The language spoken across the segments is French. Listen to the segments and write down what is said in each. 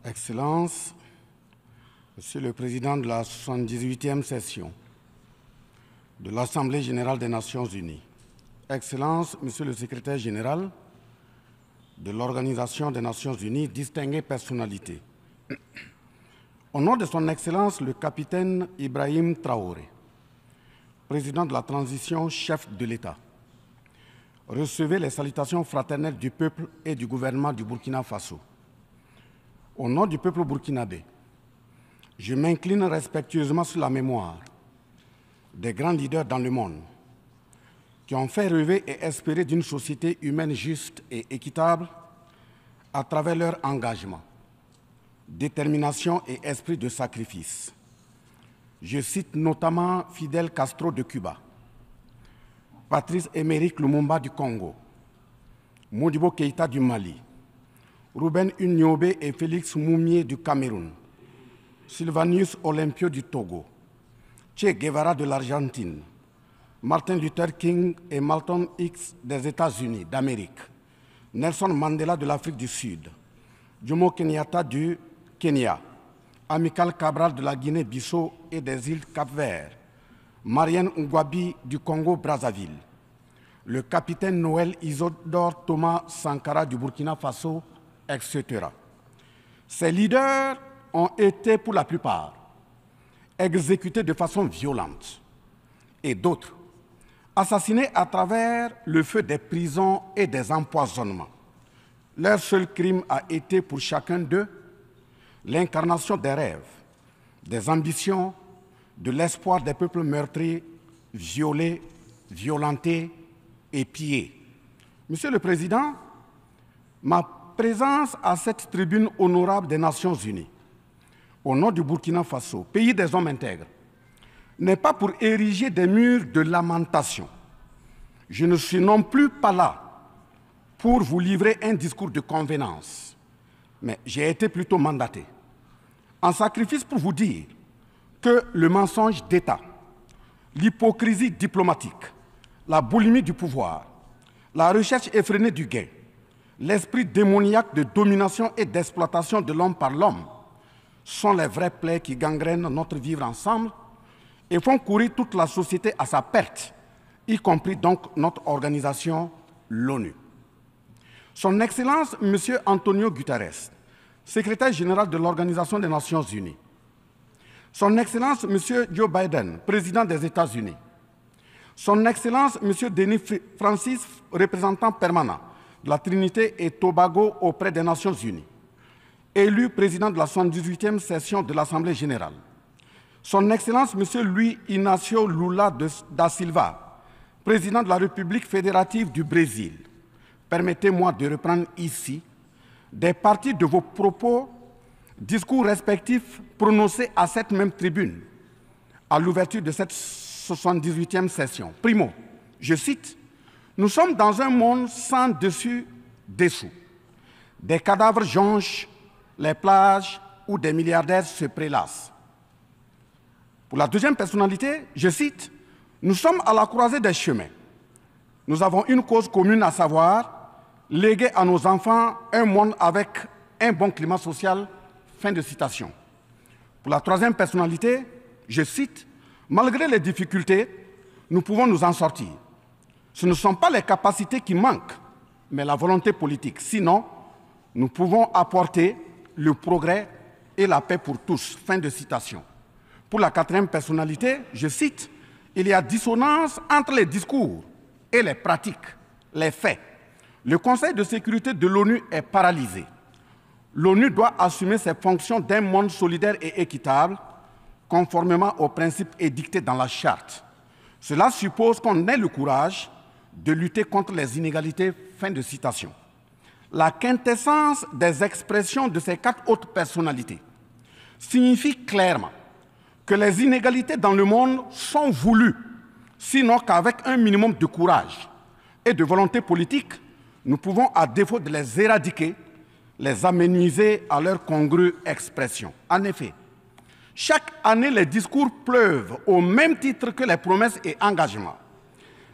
Excellences, Monsieur le Président de la 78e session de l'Assemblée générale des Nations unies, Excellences, Monsieur le Secrétaire général de l'Organisation des Nations unies, distinguées personnalités, au nom de son Excellence le capitaine Ibrahim Traoré, président de la transition, chef de l'État, recevez les salutations fraternelles du peuple et du gouvernement du Burkina Faso. Au nom du peuple burkinabé, je m'incline respectueusement sur la mémoire des grands leaders dans le monde qui ont fait rêver et espérer d'une société humaine juste et équitable à travers leur engagement, détermination et esprit de sacrifice. Je cite notamment Fidel Castro de Cuba, Patrice Émeric Lumumba du Congo, Modibo Keïta du Mali, Ruben Unyobé et Félix Moumié du Cameroun, Sylvanus Olympio du Togo, Che Guevara de l'Argentine, Martin Luther King et Malcolm X des États-Unis d'Amérique, Nelson Mandela de l'Afrique du Sud, Jomo Kenyatta du Kenya, Amilcar Cabral de la Guinée-Bissau et des îles Cap-Vert, Marianne Ngouabi du Congo-Brazzaville, le capitaine Noël Isidore Thomas Sankara du Burkina Faso, etc. Ces leaders ont été, pour la plupart, exécutés de façon violente et d'autres assassinés à travers le feu des prisons et des empoisonnements. Leur seul crime a été pour chacun d'eux l'incarnation des rêves, des ambitions, de l'espoir des peuples meurtris, violés, violentés et pillés. Monsieur le Président, ma présence à cette tribune honorable des Nations unies, au nom du Burkina Faso, pays des hommes intègres, n'est pas pour ériger des murs de lamentation. Je ne suis non plus pas là pour vous livrer un discours de convenance, mais j'ai été plutôt mandaté en sacrifice pour vous dire que le mensonge d'État, l'hypocrisie diplomatique, la boulimie du pouvoir, la recherche effrénée du gain, l'esprit démoniaque de domination et d'exploitation de l'homme par l'homme sont les vraies plaies qui gangrènent notre vivre ensemble et font courir toute la société à sa perte, y compris donc notre organisation, l'ONU. Son Excellence, M. Antonio Guterres, secrétaire général de l'Organisation des Nations unies, Son Excellence, M. Joe Biden, président des États-Unis, Son Excellence, M. Denis Francis, représentant permanent de la Trinité et Tobago auprès des Nations unies, élu président de la 78e session de l'Assemblée générale, Son Excellence, M. Luis Inácio Lula da Silva, président de la République fédérative du Brésil, permettez-moi de reprendre ici des parties de vos propos, discours respectifs prononcés à cette même tribune à l'ouverture de cette 78e session. Primo, je cite, « Nous sommes dans un monde sans dessus-dessous. Des cadavres jonchent les plages où des milliardaires se prélassent. » Pour la deuxième personnalité, je cite, « Nous sommes à la croisée des chemins. Nous avons une cause commune, à savoir léguer à nos enfants un monde avec un bon climat social. » Fin de citation. Pour la troisième personnalité, je cite, « Malgré les difficultés, nous pouvons nous en sortir. Ce ne sont pas les capacités qui manquent, mais la volonté politique. Sinon, nous pouvons apporter le progrès et la paix pour tous. » Fin de citation. Pour la quatrième personnalité, je cite, « Il y a dissonance entre les discours et les pratiques, les faits. Le Conseil de sécurité de l'ONU est paralysé. L'ONU doit assumer ses fonctions d'un monde solidaire et équitable, conformément aux principes édictés dans la Charte. Cela suppose qu'on ait le courage de lutter contre les inégalités. » Fin de citation. La quintessence des expressions de ces quatre autres personnalités signifie clairement que les inégalités dans le monde sont voulues, sinon qu'avec un minimum de courage et de volonté politique, nous pouvons, à défaut de les éradiquer, les amenuiser à leur congrue expression. En effet, chaque année, les discours pleuvent au même titre que les promesses et engagements.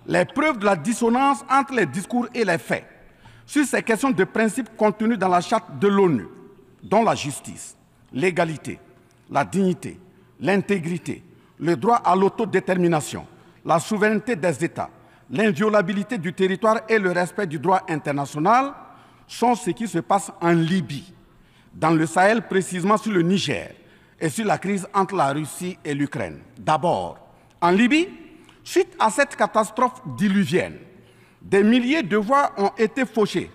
Les preuves de la dissonance entre les discours et les faits sur ces questions de principe contenues dans la Charte de l'ONU dont la justice, l'égalité, la dignité, l'intégrité, le droit à l'autodétermination, la souveraineté des États, l'inviolabilité du territoire et le respect du droit international sont ce qui se passe en Libye, dans le Sahel, précisément sur le Niger, et sur la crise entre la Russie et l'Ukraine. D'abord, en Libye, suite à cette catastrophe diluvienne, des milliers de voix ont été fauchées,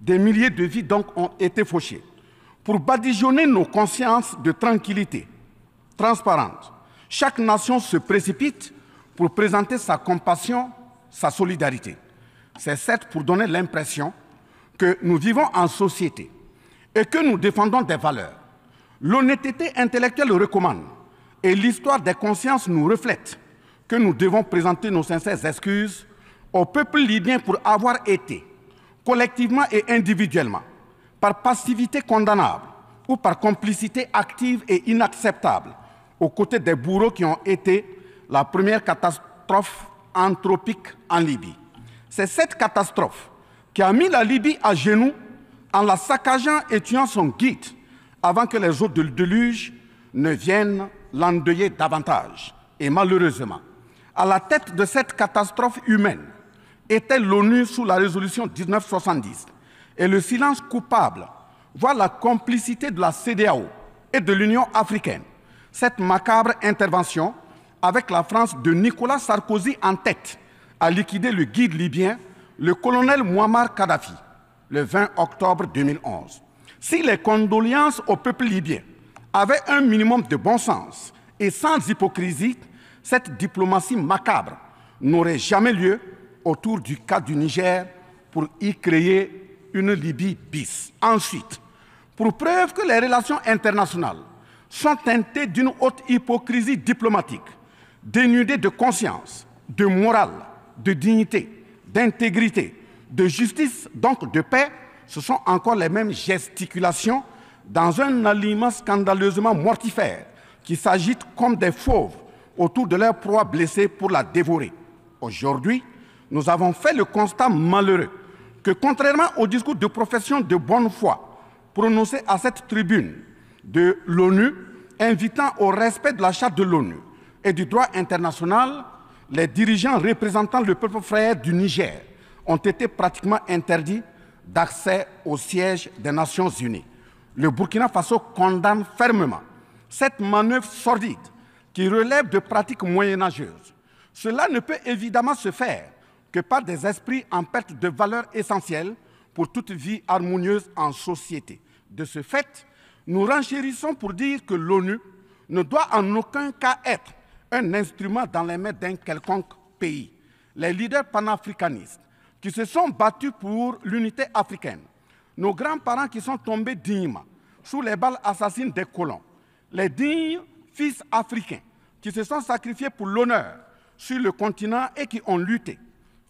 des milliers de vies donc ont été fauchées, pour badigeonner nos consciences de tranquillité transparente. Chaque nation se précipite pour présenter sa compassion, sa solidarité. C'est certes pour donner l'impression que nous vivons en société et que nous défendons des valeurs. L'honnêteté intellectuelle le recommande et l'histoire des consciences nous reflète que nous devons présenter nos sincères excuses au peuple libyen pour avoir été, collectivement et individuellement, par passivité condamnable ou par complicité active et inacceptable, aux côtés des bourreaux qui ont été la première catastrophe anthropique en Libye. C'est cette catastrophe qui a mis la Libye à genoux en la saccageant et tuant son guide avant que les eaux de déluge ne viennent l'endeuiller davantage. Et malheureusement, à la tête de cette catastrophe humaine était l'ONU sous la résolution 1970. Et le silence coupable voit la complicité de la CEDEAO et de l'Union africaine. Cette macabre intervention, avec la France de Nicolas Sarkozy en tête, a liquidé le guide libyen, le colonel Muammar Kadhafi, le 20 octobre 2011. Si les condoléances au peuple libyen avaient un minimum de bon sens et sans hypocrisie, cette diplomatie macabre n'aurait jamais lieu autour du cas du Niger pour y créer une Libye bis. Ensuite, pour preuve que les relations internationales sont teintées d'une haute hypocrisie diplomatique, dénudées de conscience, de morale, de dignité, d'intégrité, de justice, donc de paix, ce sont encore les mêmes gesticulations dans un aliment scandaleusement mortifère qui s'agitent comme des fauves autour de leur proie blessée pour la dévorer. Aujourd'hui, nous avons fait le constat malheureux que, contrairement au discours de profession de bonne foi prononcé à cette tribune de l'ONU, invitant au respect de la Charte de l'ONU et du droit international, les dirigeants représentant le peuple frère du Niger ont été pratiquement interdits d'accès au siège des Nations Unies. Le Burkina Faso condamne fermement cette manœuvre sordide qui relève de pratiques moyenâgeuses. Cela ne peut évidemment se faire que par des esprits en perte de valeurs essentielles pour toute vie harmonieuse en société. De ce fait, nous renchérissons pour dire que l'ONU ne doit en aucun cas être un instrument dans les mains d'un quelconque pays. Les leaders panafricanistes qui se sont battus pour l'unité africaine, nos grands-parents qui sont tombés dignement sous les balles assassines des colons, les dignes fils africains qui se sont sacrifiés pour l'honneur sur le continent et qui ont lutté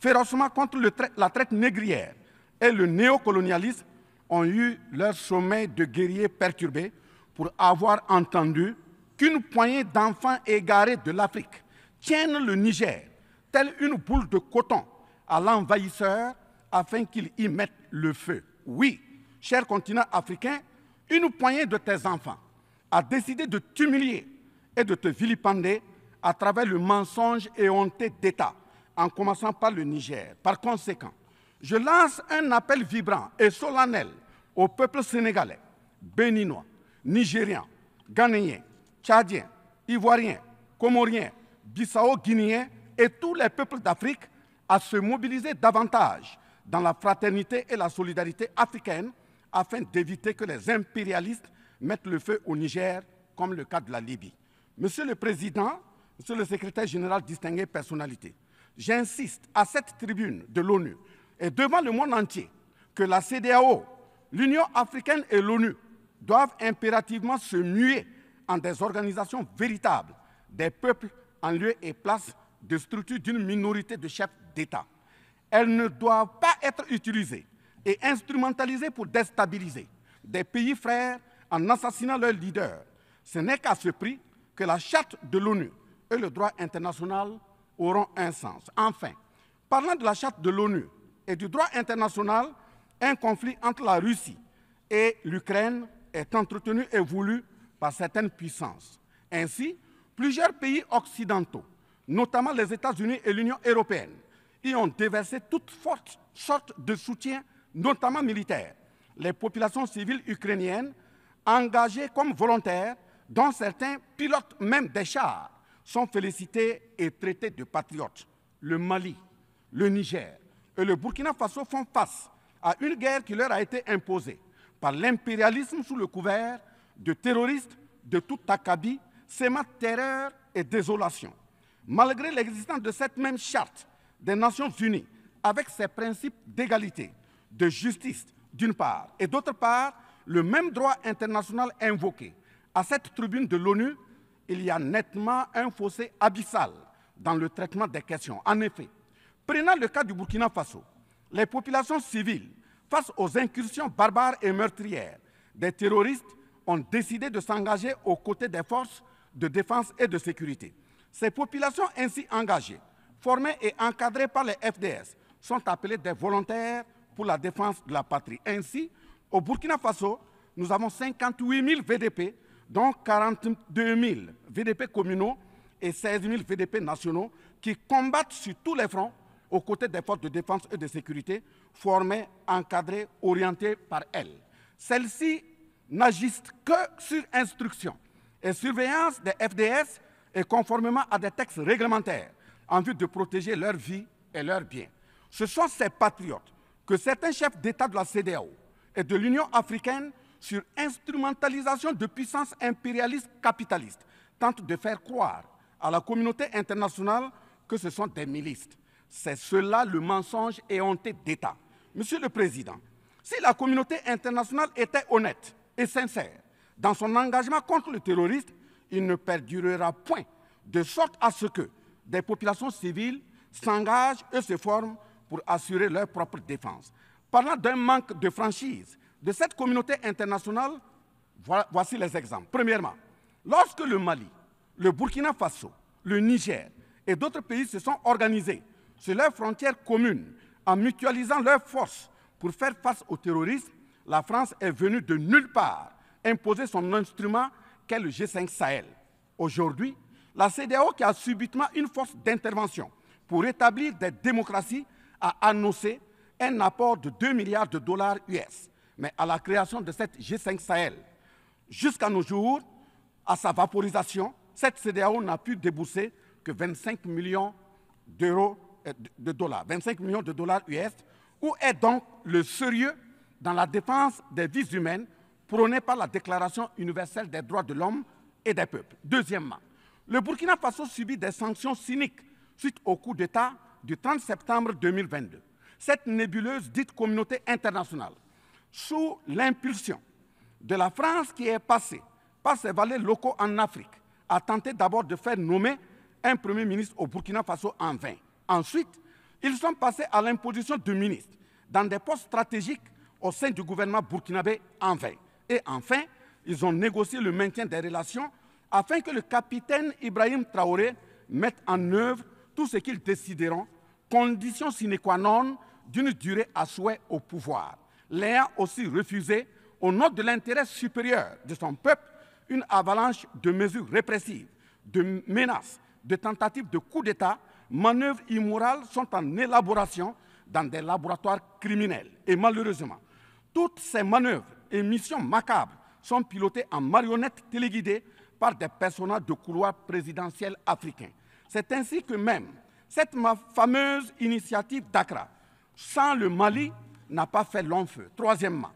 férocement contre la traite négrière et le néocolonialisme, ont eu leur sommeil de guerriers perturbé pour avoir entendu qu'une poignée d'enfants égarés de l'Afrique tiennent le Niger, telle une boule de coton, à l'envahisseur afin qu'il y mette le feu. Oui, cher continent africain, une poignée de tes enfants a décidé de t'humilier et de te vilipender à travers le mensonge éhonté d'État, en commençant par le Niger. Par conséquent, je lance un appel vibrant et solennel au peuple sénégalais, béninois, nigérien, ghanéen, tchadien, ivoirien, comorien, bissau-guinéen et tous les peuples d'Afrique à se mobiliser davantage dans la fraternité et la solidarité africaine afin d'éviter que les impérialistes mettent le feu au Niger, comme le cas de la Libye. Monsieur le Président, Monsieur le Secrétaire général, distingué personnalité, j'insiste à cette tribune de l'ONU et devant le monde entier que la CEDEAO, l'Union africaine et l'ONU doivent impérativement se muer en des organisations véritables des peuples en lieu et place de structures d'une minorité de chefs d'État. Elles ne doivent pas être utilisées et instrumentalisées pour déstabiliser des pays frères en assassinant leurs leaders. Ce n'est qu'à ce prix que la charte de l'ONU et le droit international auront un sens. Enfin, parlant de la charte de l'ONU et du droit international, un conflit entre la Russie et l'Ukraine est entretenu et voulu par certaines puissances. Ainsi, plusieurs pays occidentaux, notamment les États-Unis et l'Union européenne, y ont déversé toutes sortes de soutien, notamment militaire. Les populations civiles ukrainiennes, engagées comme volontaires, dont certains pilotent même des chars, sont félicités et traités de patriotes. Le Mali, le Niger et le Burkina Faso font face à une guerre qui leur a été imposée par l'impérialisme sous le couvert de terroristes de tout acabit, sémant terreur et désolation. Malgré l'existence de cette même charte des Nations Unies, avec ses principes d'égalité, de justice d'une part, et d'autre part, le même droit international invoqué à cette tribune de l'ONU, il y a nettement un fossé abyssal dans le traitement des questions. En effet, prenant le cas du Burkina Faso, les populations civiles, face aux incursions barbares et meurtrières des terroristes, ont décidé de s'engager aux côtés des forces de défense et de sécurité. Ces populations ainsi engagées, formées et encadrées par les FDS, sont appelées des volontaires pour la défense de la patrie. Ainsi, au Burkina Faso, nous avons 58 000 VDP, dont 42 000 VDP communaux et 16 000 VDP nationaux, qui combattent sur tous les fronts aux côtés des forces de défense et de sécurité, formées, encadrées, orientées par elles. Celles-ci n'agissent que sur instruction et surveillance des FDS et conformément à des textes réglementaires en vue de protéger leur vie et leurs biens. Ce sont ces patriotes que certains chefs d'État de la CEDEAO et de l'Union africaine, sur instrumentalisation de puissances impérialistes capitalistes, tentent de faire croire à la communauté internationale que ce sont des milices. C'est cela le mensonge éhonté d'État. Monsieur le Président, si la communauté internationale était honnête et sincère dans son engagement contre le terrorisme, il ne perdurera point, de sorte à ce que des populations civiles s'engagent et se forment pour assurer leur propre défense. Parlant d'un manque de franchise de cette communauté internationale, voici les exemples. Premièrement, lorsque le Mali, le Burkina Faso, le Niger et d'autres pays se sont organisés sur leurs frontières communes en mutualisant leurs forces pour faire face au terrorisme, la France est venue de nulle part imposer son instrument qu'est le G5 Sahel. Aujourd'hui, la CEDEAO, qui a subitement une force d'intervention pour établir des démocraties, a annoncé un apport de 2 milliards de dollars US. Mais à la création de cette G5 Sahel, jusqu'à nos jours, à sa vaporisation, cette CEDEAO n'a pu débourser que 25 millions de dollars, 25 millions de dollars US. Où est donc le sérieux dans la défense des vies humaines prônée par la Déclaration universelle des droits de l'homme et des peuples? Deuxièmement, le Burkina Faso subit des sanctions cyniques suite au coup d'État du 30 septembre 2022. Cette nébuleuse dite communauté internationale, sous l'impulsion de la France qui est passée par ses valets locaux en Afrique, a tenté d'abord de faire nommer un Premier ministre au Burkina Faso en vain. Ensuite, ils sont passés à l'imposition de ministres dans des postes stratégiques au sein du gouvernement burkinabé en vain. Et enfin, ils ont négocié le maintien des relations afin que le capitaine Ibrahim Traoré mette en œuvre tout ce qu'ils décideront, condition sine qua non d'une durée à souhait au pouvoir. L'ayant aussi refusé, au nom de l'intérêt supérieur de son peuple, une avalanche de mesures répressives, de menaces, de tentatives de coup d'État, manœuvres immorales sont en élaboration dans des laboratoires criminels. Et malheureusement, toutes ces manœuvres et missions macabres sont pilotées en marionnettes téléguidées par des personnages de couloir présidentiel africains. C'est ainsi que même cette fameuse initiative d'Accra, sans le Mali, n'a pas fait long feu. Troisièmement,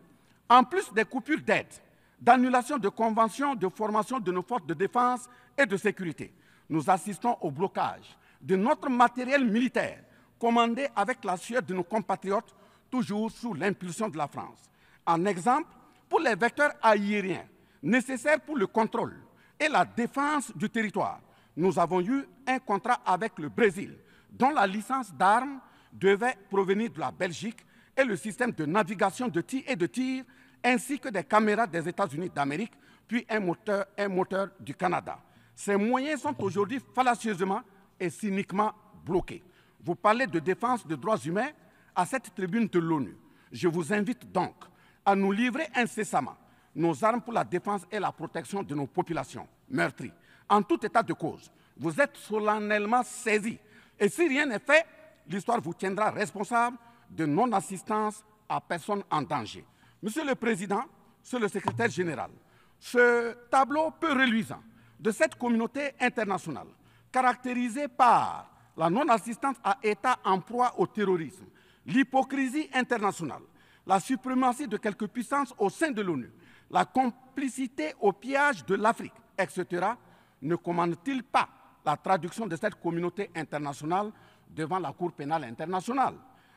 en plus des coupures d'aide, d'annulation de conventions de formation de nos forces de défense et de sécurité, nous assistons au blocage de notre matériel militaire, commandé avec la sueur de nos compatriotes, toujours sous l'impulsion de la France. En exemple, pour les vecteurs aériens nécessaires pour le contrôle et la défense du territoire, nous avons eu un contrat avec le Brésil, dont la licence d'armes devait provenir de la Belgique, et le système de navigation de tir ainsi que des caméras des États-Unis d'Amérique, puis un moteur du Canada. Ces moyens sont aujourd'hui fallacieusement et cyniquement bloqués. Vous parlez de défense des droits humains à cette tribune de l'ONU. Je vous invite donc à nous livrer incessamment nos armes pour la défense et la protection de nos populations meurtries. En tout état de cause, vous êtes solennellement saisis. Et si rien n'est fait, l'histoire vous tiendra responsable de non-assistance à personne en danger. Monsieur le Président, Monsieur le Secrétaire général, ce tableau peu reluisant de cette communauté internationale, caractérisée par la non-assistance à États en proie au terrorisme, l'hypocrisie internationale, la suprématie de quelques puissances au sein de l'ONU, la complicité au pillage de l'Afrique, etc., ne commande-t-il pas la traduction de cette communauté internationale devant la Cour pénale internationale?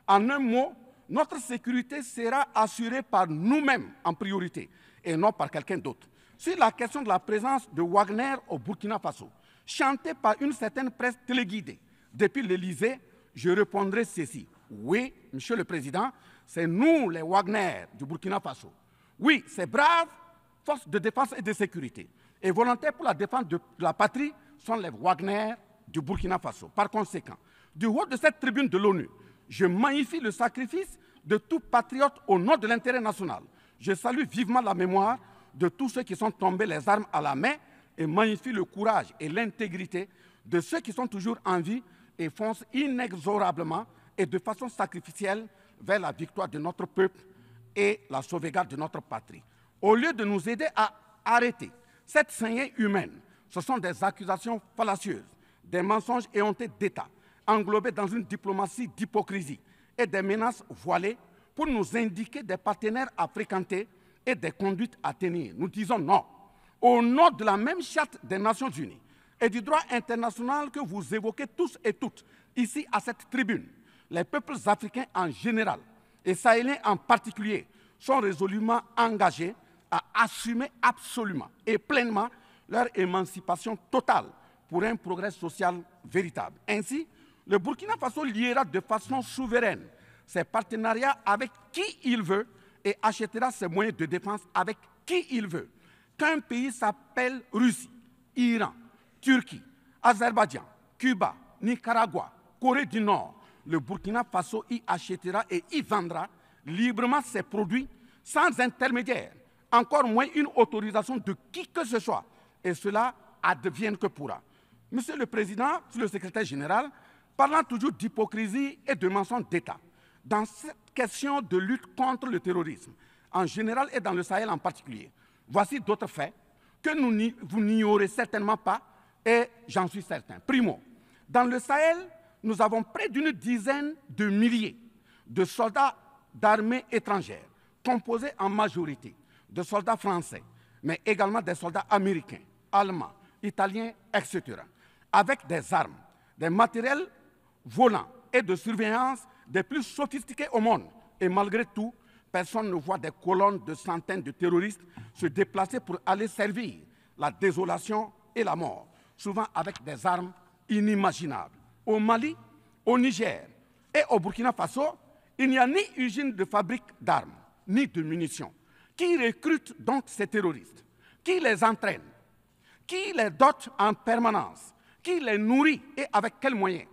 En un mot, notre sécurité sera assurée par nous-mêmes en priorité et non par quelqu'un d'autre. Sur la question de la présence de Wagner au Burkina Faso, chantée par une certaine presse téléguidée depuis l'Élysée, je répondrai ceci. Oui, Monsieur le Président, c'est nous les Wagner du Burkina Faso. Oui, ces braves forces de défense et de sécurité et volontaires pour la défense de la patrie sont les Wagner du Burkina Faso. Par conséquent, du haut de cette tribune de l'ONU, je magnifie le sacrifice de tout patriote au nom de l'intérêt national. Je salue vivement la mémoire de tous ceux qui sont tombés les armes à la main et magnifie le courage et l'intégrité de ceux qui sont toujours en vie et foncent inexorablement et de façon sacrificielle vers la victoire de notre peuple et la sauvegarde de notre patrie. Au lieu de nous aider à arrêter cette saignée humaine, ce sont des accusations fallacieuses, des mensonges éhontés d'État, englobés dans une diplomatie d'hypocrisie et des menaces voilées pour nous indiquer des partenaires à fréquenter et des conduites à tenir. Nous disons non. Au nom de la même charte des Nations Unies et du droit international que vous évoquez tous et toutes ici à cette tribune, les peuples africains en général et sahéliens en particulier sont résolument engagés à assumer absolument et pleinement leur émancipation totale pour un progrès social véritable. Ainsi, le Burkina Faso liera de façon souveraine ses partenariats avec qui il veut et achètera ses moyens de défense avec qui il veut. Qu'un pays s'appelle Russie, Iran, Turquie, Azerbaïdjan, Cuba, Nicaragua, Corée du Nord, le Burkina Faso y achètera et y vendra librement ses produits sans intermédiaire, encore moins une autorisation de qui que ce soit. Et cela advienne que pourra. Monsieur le Président, Monsieur le Secrétaire général, parlant toujours d'hypocrisie et de mensonges d'État, dans cette question de lutte contre le terrorisme, en général et dans le Sahel en particulier, voici d'autres faits que vous n'ignorez certainement pas et j'en suis certain. Primo, dans le Sahel, nous avons près d'une dizaine de milliers de soldats d'armées étrangères, composés en majorité de soldats français, mais également des soldats américains, allemands, italiens, etc., avec des armes, des matériels volants et de surveillance des plus sophistiqués au monde. Et malgré tout, personne ne voit des colonnes de centaines de terroristes se déplacer pour aller servir la désolation et la mort, souvent avec des armes inimaginables. Au Mali, au Niger et au Burkina Faso, il n'y a ni usine de fabrique d'armes, ni de munitions. Qui recrute donc ces terroristes? Qui les entraîne? Qui les dote en permanence? Qui les nourrit et avec quels moyens?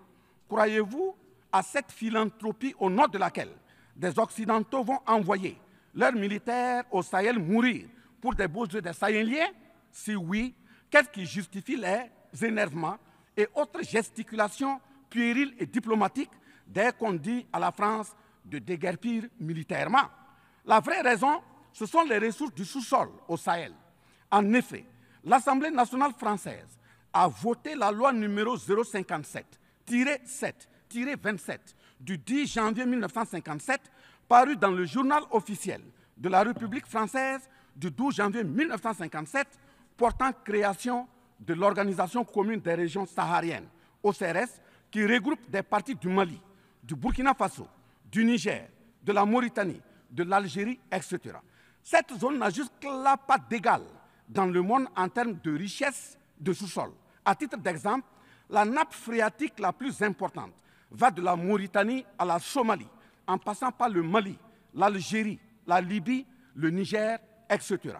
Croyez-vous à cette philanthropie au nom de laquelle des Occidentaux vont envoyer leurs militaires au Sahel mourir pour des beaux yeux des Sahéliens? Si oui, qu'est-ce qui justifie les énervements et autres gesticulations puériles et diplomatiques dès qu'on dit à la France de déguerpir militairement? La vraie raison, ce sont les ressources du sous-sol au Sahel. En effet, l'Assemblée nationale française a voté la loi numéro 057-7-27 du 10 janvier 1957, parue dans le journal officiel de la République française du 12 janvier 1957, portant création de l'Organisation commune des régions sahariennes, OCRS, qui regroupe des parties du Mali, du Burkina Faso, du Niger, de la Mauritanie, de l'Algérie, etc. Cette zone n'a jusque-là pas d'égal dans le monde en termes de richesse de sous-sol. À titre d'exemple, la nappe phréatique la plus importante va de la Mauritanie à la Somalie, en passant par le Mali, l'Algérie, la Libye, le Niger, etc.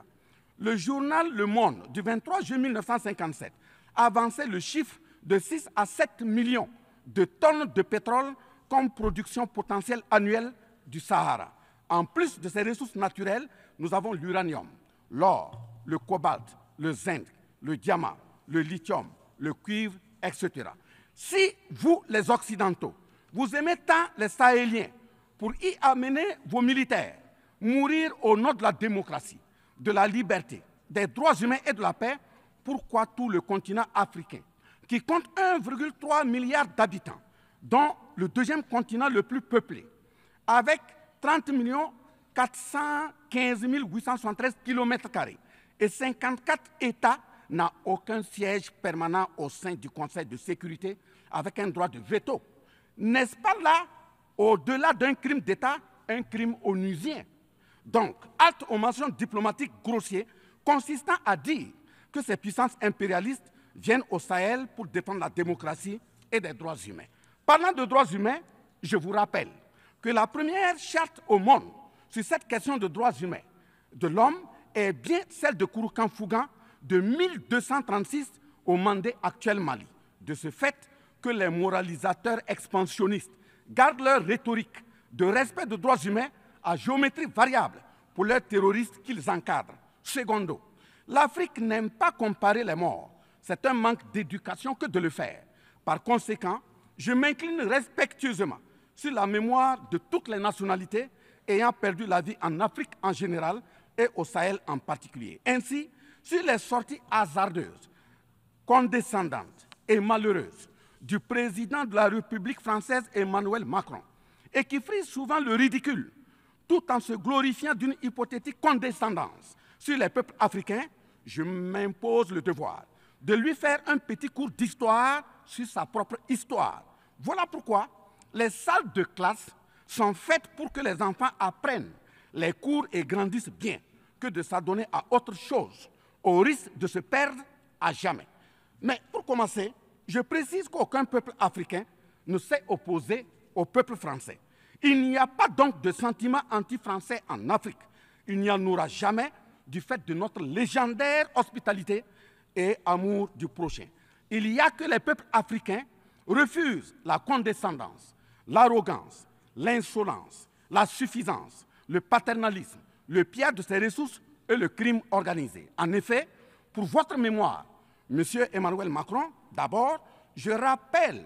Le journal Le Monde du 23 juillet 1957 avançait le chiffre de 6 à 7 millions de tonnes de pétrole comme production potentielle annuelle du Sahara. En plus de ces ressources naturelles, nous avons l'uranium, l'or, le cobalt, le zinc, le diamant, le lithium, le cuivre, etc. Si vous, les Occidentaux, vous aimez tant les Sahéliens pour y amener vos militaires, mourir au nom de la démocratie, de la liberté, des droits humains et de la paix, pourquoi tout le continent africain, qui compte 1,3 milliard d'habitants, dont le deuxième continent le plus peuplé, avec 30 415 873 km² et 54 États, n'a aucun siège permanent au sein du Conseil de sécurité avec un droit de veto. N'est-ce pas là, au-delà d'un crime d'État, un crime onusien? Donc, halte aux mentions diplomatiques grossiers consistant à dire que ces puissances impérialistes viennent au Sahel pour défendre la démocratie et des droits humains. Parlant de droits humains, je vous rappelle que la première charte au monde sur cette question de droits humains de l'homme est bien celle de Kouroukan Fougan de 1236 au Mandé actuel Mali. De ce fait que les moralisateurs expansionnistes gardent leur rhétorique de respect des droits humains à géométrie variable pour leurs terroristes qu'ils encadrent. Secondo, l'Afrique n'aime pas comparer les morts. C'est un manque d'éducation que de le faire. Par conséquent, je m'incline respectueusement sur la mémoire de toutes les nationalités ayant perdu la vie en Afrique en général et au Sahel en particulier. Ainsi, sur les sorties hasardeuses, condescendantes et malheureuses du président de la République française Emmanuel Macron, et qui frise souvent le ridicule, tout en se glorifiant d'une hypothétique condescendance sur les peuples africains, je m'impose le devoir de lui faire un petit cours d'histoire sur sa propre histoire. Voilà pourquoi les salles de classe sont faites pour que les enfants apprennent les cours et grandissent bien, que de s'adonner à autre chose, au risque de se perdre à jamais. Mais pour commencer, je précise qu'aucun peuple africain ne s'est opposé au peuple français. Il n'y a pas donc de sentiment anti-français en Afrique. Il n'y en aura jamais du fait de notre légendaire hospitalité et amour du prochain. Il n'y a que les peuples africains refusent la condescendance, l'arrogance, l'insolence, la suffisance, le paternalisme, le pillage de ses ressources et le crime organisé. En effet, pour votre mémoire, Monsieur Emmanuel Macron, d'abord, je rappelle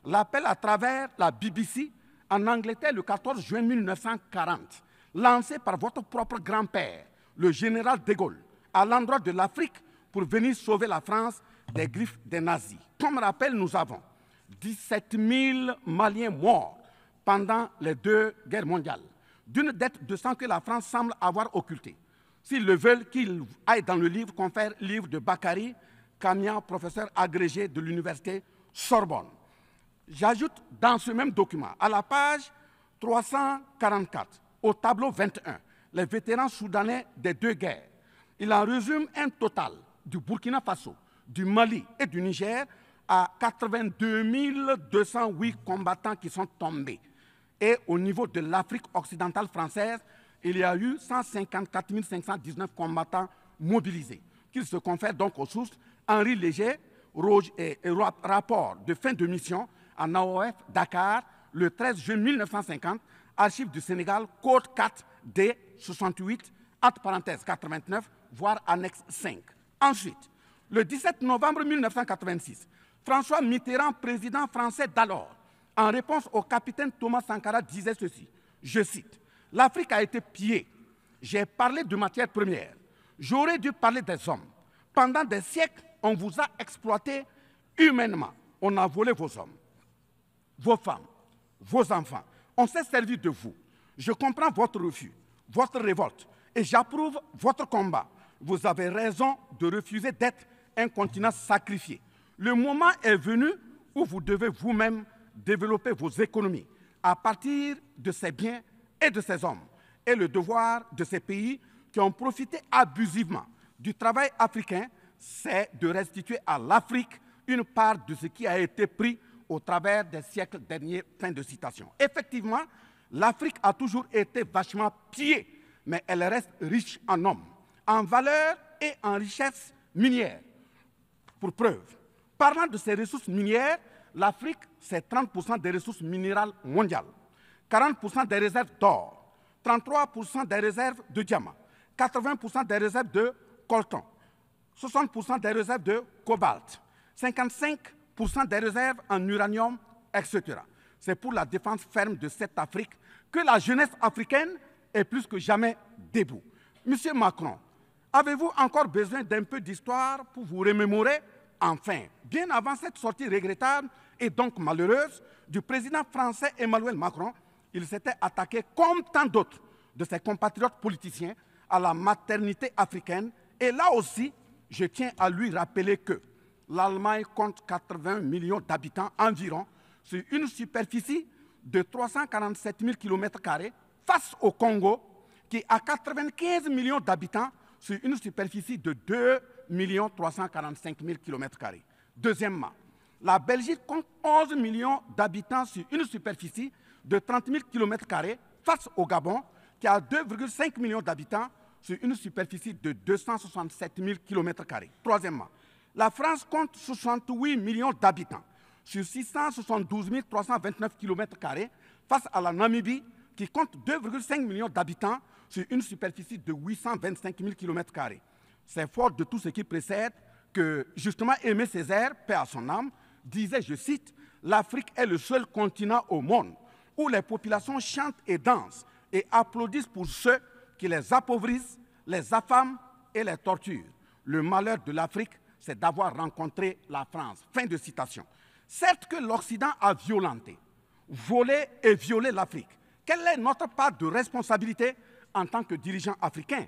l'appel à travers la BBC en Angleterre le 14 juin 1940, lancé par votre propre grand-père, le général de Gaulle, à l'endroit de l'Afrique pour venir sauver la France des griffes des nazis. Comme rappel, nous avons 17 000 Maliens morts pendant les 2 guerres mondiales, d'une dette de sang que la France semble avoir occultée. S'ils le veulent, qu'ils aillent dans le livre, confère livre de Bakary Kamia, professeur agrégé de l'université Sorbonne. J'ajoute dans ce même document, à la page 344, au tableau 21, les vétérans soudanais des 2 guerres. Il en résume un total du Burkina Faso, du Mali et du Niger à 82 208 combattants qui sont tombés. Et au niveau de l'Afrique occidentale française, il y a eu 154 519 combattants mobilisés, qu'ils se confèrent donc aux sources Henri Léger, rapport de fin de mission en AOF Dakar, le 13 juin 1950, archives du Sénégal, code 4 D 68, entre parenthèses 89, voire annexe 5. Ensuite, le 17 novembre 1986, François Mitterrand, président français d'alors, en réponse au capitaine Thomas Sankara, disait ceci, je cite, « L'Afrique a été pillée. J'ai parlé de matières premières. J'aurais dû parler des hommes. Pendant des siècles, on vous a exploité humainement. On a volé vos hommes, vos femmes, vos enfants. On s'est servi de vous. Je comprends votre refus, votre révolte, et j'approuve votre combat. Vous avez raison de refuser d'être un continent sacrifié. Le moment est venu où vous devez vous-même développer vos économies à partir de ces biens et de ces hommes. Et le devoir de ces pays qui ont profité abusivement du travail africain, c'est de restituer à l'Afrique une part de ce qui a été pris au travers des siècles derniers. » Fin de citation. Effectivement, l'Afrique a toujours été vachement pillée, mais elle reste riche en hommes, en valeur et en richesse minière. Pour preuve, parlant de ses ressources minières, l'Afrique, c'est 30% des ressources minérales mondiales, 40% des réserves d'or, 33% des réserves de diamants, 80% des réserves de coltan, 60% des réserves de cobalt, 55% des réserves en uranium, etc. C'est pour la défense ferme de cette Afrique que la jeunesse africaine est plus que jamais debout. Monsieur Macron, avez-vous encore besoin d'un peu d'histoire pour vous remémorer? Enfin, bien avant cette sortie regrettable et donc malheureuse du président français Emmanuel Macron, il s'était attaqué, comme tant d'autres de ses compatriotes politiciens, à la maternité africaine. Et là aussi, je tiens à lui rappeler que l'Allemagne compte 80 millions d'habitants environ sur une superficie de 347 000 km² face au Congo, qui a 95 millions d'habitants sur une superficie de 2 345 000 km². Deuxièmement, la Belgique compte 11 millions d'habitants sur une superficie de 30 000 km² face au Gabon, qui a 2,5 millions d'habitants sur une superficie de 267 000 km². Troisièmement, la France compte 68 millions d'habitants sur 672 329 km² face à la Namibie, qui compte 2,5 millions d'habitants sur une superficie de 825 000 km². C'est fort de tout ce qui précède que, justement, Aimé Césaire, paix à son âme, disait, je cite, « L'Afrique est le seul continent au monde où les populations chantent et dansent et applaudissent pour ceux qui les appauvrissent, les affament et les torturent. Le malheur de l'Afrique, c'est d'avoir rencontré la France. » Fin de citation. Certes que l'Occident a violenté, volé et violé l'Afrique. Quelle est notre part de responsabilité en tant que dirigeants africains?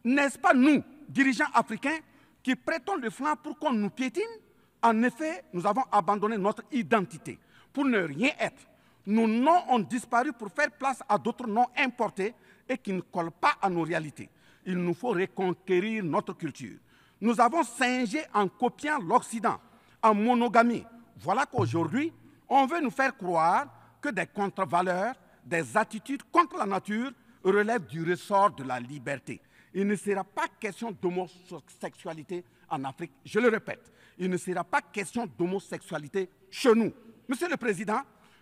N'est-ce pas nous, dirigeants africains, qui prêtons le flanc pour qu'on nous piétine? En effet, nous avons abandonné notre identité pour ne rien être. Nos noms ont disparu pour faire place à d'autres noms importés et qui ne collent pas à nos réalités. Il nous faut reconquérir notre culture. Nous avons singé en copiant l'Occident, en monogamie. Voilà qu'aujourd'hui, on veut nous faire croire que des contre-valeurs, des attitudes contre la nature relèvent du ressort de la liberté. Il ne sera pas question d'homosexualité en Afrique. Je le répète, il ne sera pas question d'homosexualité chez nous. Monsieur le Président,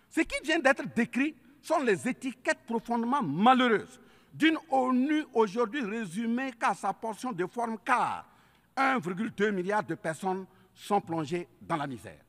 ce qui vient d'être décrit sont les étiquettes profondément malheureuses d'une ONU aujourd'hui résumée qu'à sa portion de forme, car 1,2 milliard de personnes sont plongées dans la misère.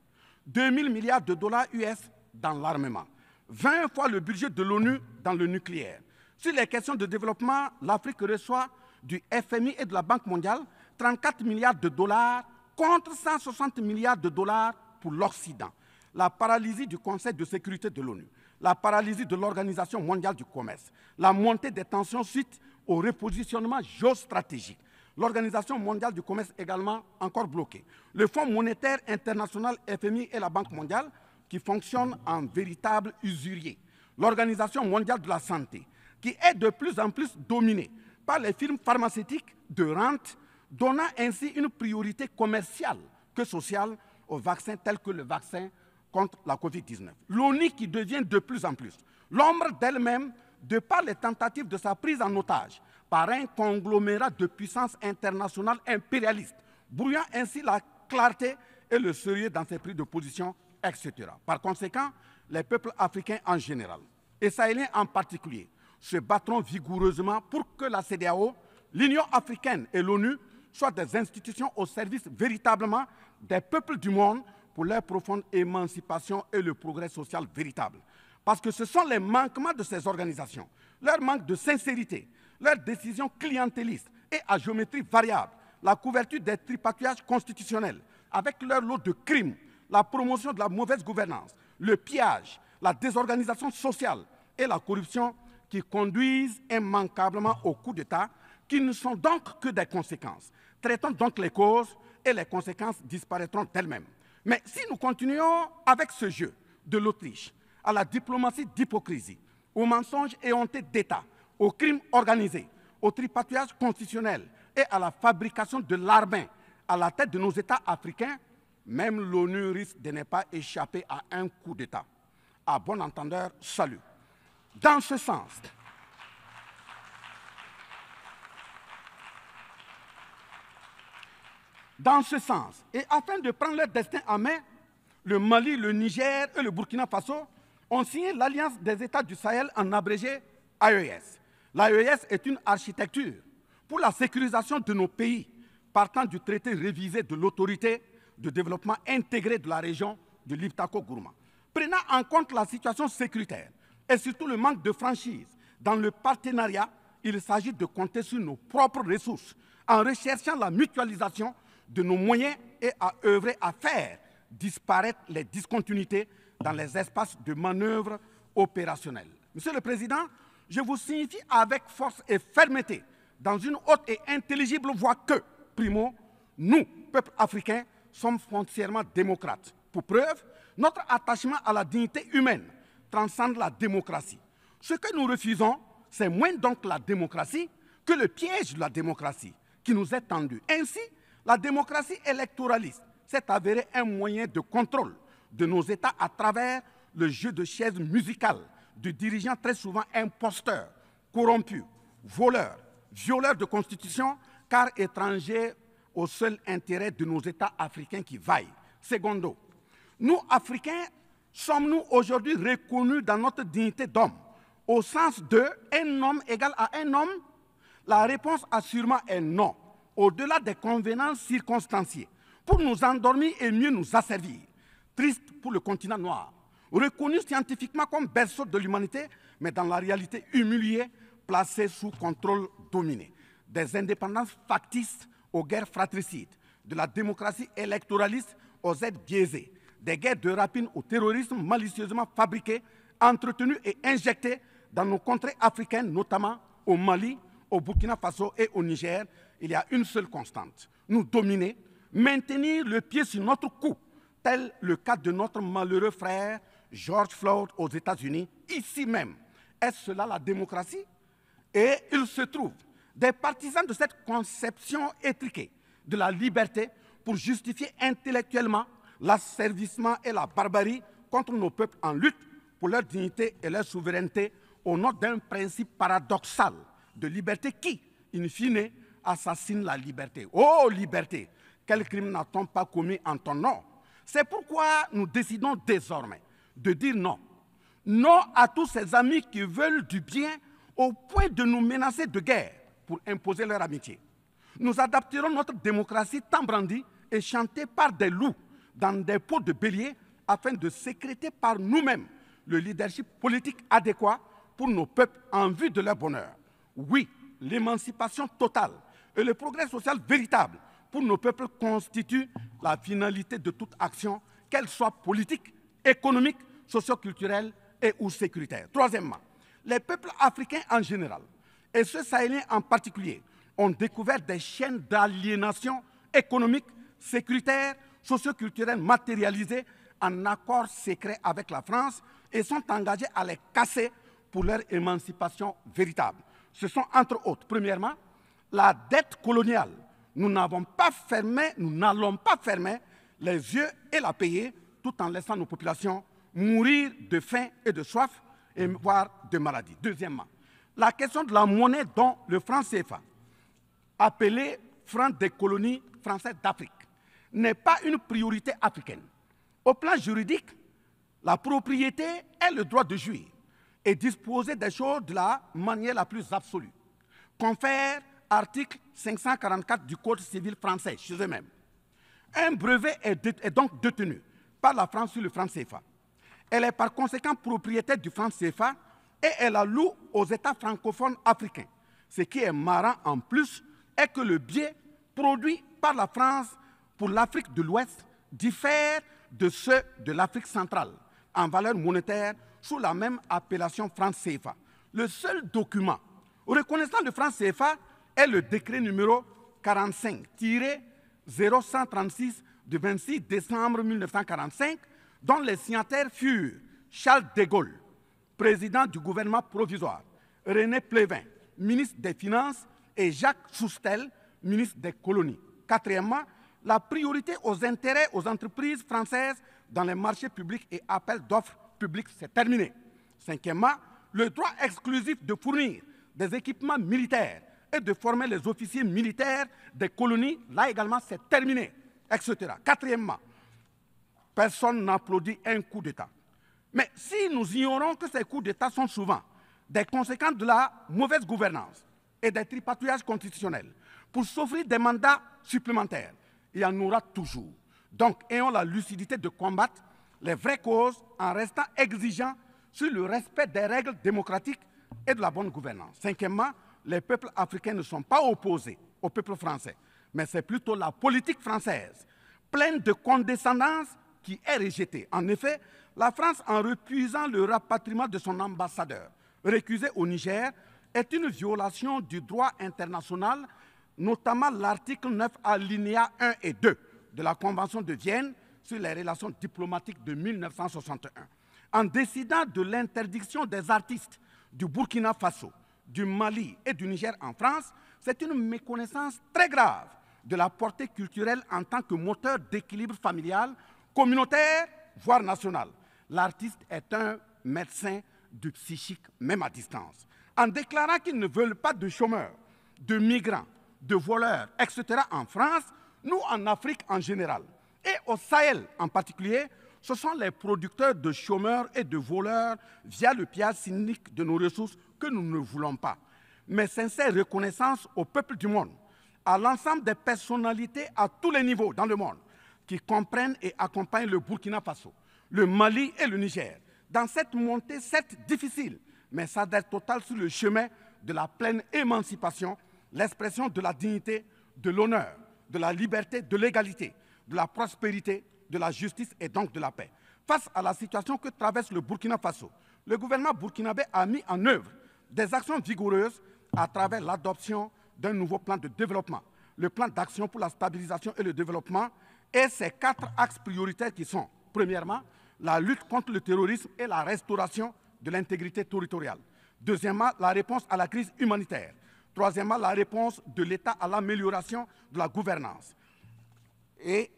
2 000 milliards de dollars US dans l'armement. 20 fois le budget de l'ONU dans le nucléaire. Sur les questions de développement, l'Afrique reçoit du FMI et de la Banque mondiale 34 milliards de dollars contre 160 milliards de dollars pour l'Occident. La paralysie du Conseil de sécurité de l'ONU, la paralysie de l'Organisation mondiale du commerce, la montée des tensions suite au repositionnement géostratégique. L'Organisation mondiale du commerce également encore bloquée. Le Fonds monétaire international, FMI et la Banque mondiale qui fonctionnent en véritable usurier. L'Organisation mondiale de la santé qui est de plus en plus dominée par les firmes pharmaceutiques de rente, donnant ainsi une priorité commerciale que sociale aux vaccins tels que le vaccin contre la Covid-19. L'ONU qui devient de plus en plus l'ombre d'elle-même de par les tentatives de sa prise en otage par un conglomérat de puissances internationales impérialistes, brouillant ainsi la clarté et le sérieux dans ses prises de position, etc. Par conséquent, les peuples africains en général, et sahéliens en particulier, se battront vigoureusement pour que la CEDEAO, l'Union africaine et l'ONU soient des institutions au service véritablement des peuples du monde pour leur profonde émancipation et le progrès social véritable. Parce que ce sont les manquements de ces organisations, leur manque de sincérité, leurs décisions clientélistes et à géométrie variable, la couverture des tripatouillages constitutionnels, avec leur lot de crimes, la promotion de la mauvaise gouvernance, le pillage, la désorganisation sociale et la corruption qui conduisent immanquablement au coup d'État, qui ne sont donc que des conséquences. Traitons donc les causes et les conséquences disparaîtront d'elles-mêmes. Mais si nous continuons avec ce jeu de l'Autriche, à la diplomatie d'hypocrisie, aux mensonges éhontés d'État, aux crimes organisés, au tripatouillage constitutionnel et à la fabrication de l'armée à la tête de nos États africains, même l'ONU risque de ne pas échapper à un coup d'État. À bon entendeur, salut. Dans ce sens, et afin de prendre leur destin en main, le Mali, le Niger et le Burkina Faso ont signé l'Alliance des États du Sahel en abrégé AES. L'AES est une architecture pour la sécurisation de nos pays, partant du traité révisé de l'autorité de développement intégré de la région de l'Iptako-Gourma. Prenant en compte la situation sécuritaire et surtout le manque de franchise dans le partenariat, il s'agit de compter sur nos propres ressources en recherchant la mutualisation de nos moyens et à œuvrer à faire disparaître les discontinuités dans les espaces de manœuvre opérationnels. Monsieur le Président, je vous signifie avec force et fermeté, dans une haute et intelligible voix que, primo, nous, peuple africain, sommes foncièrement démocrates. Pour preuve, notre attachement à la dignité humaine transcende la démocratie. Ce que nous refusons, c'est moins donc la démocratie que le piège de la démocratie qui nous est tendu. Ainsi, la démocratie électoraliste s'est avérée un moyen de contrôle de nos États à travers le jeu de chaises musicales de dirigeants très souvent imposteurs, corrompus, voleurs, violeurs de constitution, car étrangers au seul intérêt de nos États africains qui vaillent. Secondo, nous, Africains, sommes-nous aujourd'hui reconnus dans notre dignité d'homme, au sens de « un homme égal à un homme » La réponse assurément est non, au-delà des convenances circonstanciées, pour nous endormir et mieux nous asservir. Triste pour le continent noir, reconnu scientifiquement comme berceau de l'humanité, mais dans la réalité humilié, placé sous contrôle dominé. Des indépendances factices aux guerres fratricides, de la démocratie électoraliste aux aides biaisées, des guerres de rapine au terrorisme malicieusement fabriquées, entretenues et injectées dans nos contrées africaines, notamment au Mali, au Burkina Faso et au Niger. Il y a une seule constante, nous dominer, maintenir le pied sur notre cou, tel le cas de notre malheureux frère George Floyd aux États-Unis, ici même. Est-ce cela la démocratie? Et il se trouve des partisans de cette conception étriquée de la liberté pour justifier intellectuellement l'asservissement et la barbarie contre nos peuples en lutte pour leur dignité et leur souveraineté au nom d'un principe paradoxal de liberté qui, in fine, assassine la liberté. Oh liberté, quel crime n'a-t-on pas commis en ton nom? C'est pourquoi nous décidons désormais de dire non. Non à tous ces amis qui veulent du bien au point de nous menacer de guerre pour imposer leur amitié. Nous adapterons notre démocratie tant brandie et chantée par des loups dans des pots de bélier afin de sécréter par nous-mêmes le leadership politique adéquat pour nos peuples en vue de leur bonheur. Oui, l'émancipation totale et le progrès social véritable pour nos peuples constituent la finalité de toute action, qu'elle soit politique, économique, socio-culturelle et ou sécuritaire. Troisièmement, les peuples africains en général, et ceux sahéliens en particulier, ont découvert des chaînes d'aliénation économique, sécuritaire, socio-culturelle matérialisées en accord secret avec la France et sont engagés à les casser pour leur émancipation véritable. Ce sont entre autres, premièrement, la dette coloniale. Nous n'allons pas fermer les yeux et la payer tout en laissant nos populations mourir de faim et de soif, et voire de maladie. Deuxièmement, la question de la monnaie dont le franc CFA, appelé franc des colonies françaises d'Afrique, n'est pas une priorité africaine. Au plan juridique, la propriété est le droit de jouir et disposer des choses de la manière la plus absolue. Confère article 544 du Code civil français chez eux-mêmes. Un brevet est donc détenu par la France sur le franc CFA. Elle est par conséquent propriétaire du franc CFA et elle la loue aux États francophones africains. Ce qui est marrant en plus est que le biais produit par la France pour l'Afrique de l'Ouest diffère de ceux de l'Afrique centrale en valeur monétaire sous la même appellation franc CFA. Le seul document reconnaissant le franc CFA est le décret numéro 45-0136 du 26 décembre 1945, dont les signataires furent Charles de Gaulle, président du gouvernement provisoire, René Pleven, ministre des Finances, et Jacques Soustel, ministre des Colonies. Quatrièmement, la priorité aux intérêts aux entreprises françaises dans les marchés publics et appels d'offres publics, c'est terminé. Cinquièmement, le droit exclusif de fournir des équipements militaires et de former les officiers militaires des colonies, là également, c'est terminé, etc. Quatrièmement, personne n'applaudit un coup d'État. Mais si nous ignorons que ces coups d'État sont souvent des conséquences de la mauvaise gouvernance et des tripatouillages constitutionnels pour s'offrir des mandats supplémentaires. Il y en aura toujours. Donc, ayons la lucidité de combattre les vraies causes en restant exigeants sur le respect des règles démocratiques et de la bonne gouvernance. Cinquièmement, les peuples africains ne sont pas opposés au peuple français, mais c'est plutôt la politique française, pleine de condescendance, qui est rejetée. En effet, la France, en refusant le rapatriement de son ambassadeur récusé au Niger, est une violation du droit international, notamment l'article 9 alinéa 1 et 2 de la Convention de Vienne sur les relations diplomatiques de 1961. En décidant de l'interdiction des artistes du Burkina Faso, du Mali et du Niger en France, c'est une méconnaissance très grave de la portée culturelle en tant que moteur d'équilibre familial, communautaire, voire national. L'artiste est un médecin du psychique, même à distance. En déclarant qu'ils ne veulent pas de chômeurs, de migrants, de voleurs, etc. en France, nous en Afrique en général, et au Sahel en particulier, ce sont les producteurs de chômeurs et de voleurs via le pillage cynique de nos ressources que nous ne voulons pas. Mais sincère reconnaissance au peuple du monde, à l'ensemble des personnalités à tous les niveaux dans le monde qui comprennent et accompagnent le Burkina Faso, le Mali et le Niger dans cette montée, certes difficile, mais s'adresse totale sur le chemin de la pleine émancipation, l'expression de la dignité, de l'honneur, de la liberté, de l'égalité, de la prospérité, de la justice et donc de la paix. Face à la situation que traverse le Burkina Faso, le gouvernement burkinabé a mis en œuvre des actions vigoureuses à travers l'adoption d'un nouveau plan de développement, le plan d'action pour la stabilisation et le développement, et ses 4 axes prioritaires qui sont, premièrement, la lutte contre le terrorisme et la restauration de l'intégrité territoriale. Deuxièmement, la réponse à la crise humanitaire. Troisièmement, la réponse de l'État à l'amélioration de la gouvernance. Et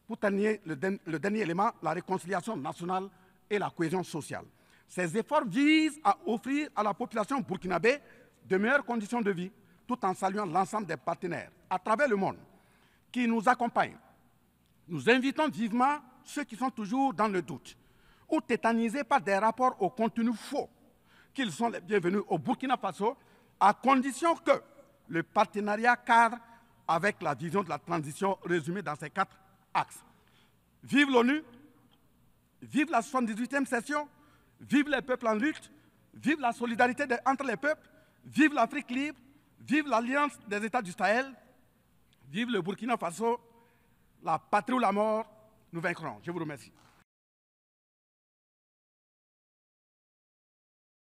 pour terminer, le dernier élément, la réconciliation nationale et la cohésion sociale. Ces efforts visent à offrir à la population burkinabé de meilleures conditions de vie, tout en saluant l'ensemble des partenaires à travers le monde qui nous accompagnent. Nous invitons vivement ceux qui sont toujours dans le doute ou tétanisés par des rapports au contenu faux qu'ils sont les bienvenus au Burkina Faso, à condition que le partenariat cadre avec la vision de la transition résumée dans ces 4 axes. Vive l'ONU, vive la 78e session, vive les peuples en lutte, vive la solidarité entre les peuples, vive l'Afrique libre, vive l'Alliance des États du Sahel, vive le Burkina Faso, la patrie ou la mort, nous vaincrons. Je vous remercie.